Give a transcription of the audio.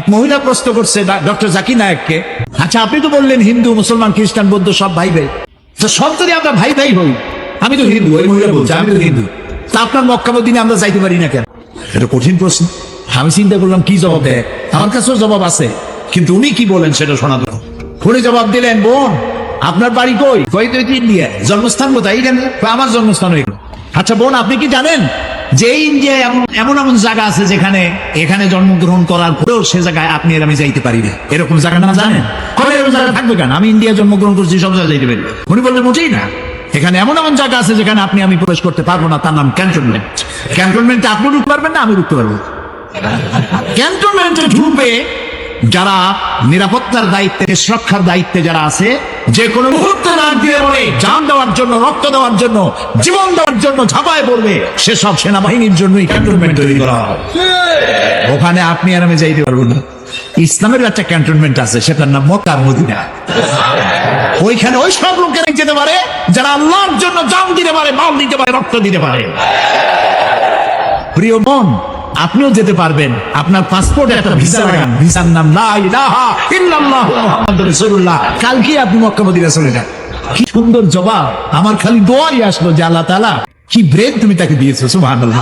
এক মহিলা প্রশ্ন করছে ডক্টর জাকির নায়েককে, আচ্ছা আপনি তো বললেন হিন্দু মুসলমান খ্রিস্টান বৌদ্ধ সব ভাই ভাই, তো সব যদি আমরা ভাই ভাই হই, আমি তো হিন্দু, ওই মহিলা বলছে আমি তো হিন্দু, তা আপনার মক্কা মদিনে আমরা যাইতে পারি না কেন? এটা কঠিন প্রশ্ন। আমি চিন্তা করলাম কি জবাব দেয়, আমার কাছেও জবাব আছে, কিন্তু উনি কি বলেন সেটা শোনা দরকার। উনি জবাব দিলেন, বোন আপনার বাড়ি কই? কই তো ইন্ডিয়া। জন্মস্থান কোথায়? এখানে। আমার জন্মস্থান হইল। আচ্ছা বোন আপনি কি জানেন যে ইন্ডিয়ায় এমন এমন জায়গা আছে যেখানে এখানে জন্মগ্রহণ করার পরেও সে জায়গায় আপনি আর আমি যাইতে পারি না, এরকম জায়গা না জানেন? কবে এরকম জায়গা থাকবে কেন? আমি ইন্ডিয়া জন্মগ্রহণ করছি, সব জায়গায় যাইতে পারি। উনি বললেন মোটেই না, এখানে এমন এমন জায়গা আছে যেখানে আপনি আমি প্রবেশ করতে পারবো না, তার নাম ক্যান্টনমেন্ট। ক্যান্টনমেন্টে আপনি ঢুকতে পারবেন না, আমি ঢুকতে পারবো। ক্যান্টনমেন্টে ঢুকবে যারা নিরাপত্তার দায়িত্বে, সুরক্ষার দায়িত্বে যারা আছে, যে কোনো মুহূর্তে নাক দিয়ে বলে জান দেওয়ার জন্য, রক্ত দেওয়ার জন্য, জীবন দেওয়ার জন্য ঝাঁপায় পড়বে, সেসব সেনাবাহিনীর জন্যই ক্যান্টনমেন্ট তৈরি করা হয়। ওখানে আপনি আর আমি যাইতে পারবো না। ইসলামের একটা ক্যান্টনমেন্ট আছে, সেটার নাম মক্কা মদিনা। ওইখানে ওই সব লোকেরা যেতে পারে যারা আল্লাহর জন্য জান দিতে পারে, মাল দিতে পারে, রক্ত দিতে পারে। প্রিয় বোন, আপনিও যেতে পারবেন। আপনার পাসপোর্টে একটা ভিসা লাগান, ভিসার নাম লা ইলাহা ইল্লাল্লাহ মুহাম্মাদুর রাসূলুল্লাহ। কালকে আপনি মক্কা মদিনা চলে যান। কি সুন্দর জবাব! আমার খালি দোয়াই আসলো যে আল্লাহ তাআলা কি ব্রেন তুমি তাকে দিয়েছো, সুবহানাল্লাহ।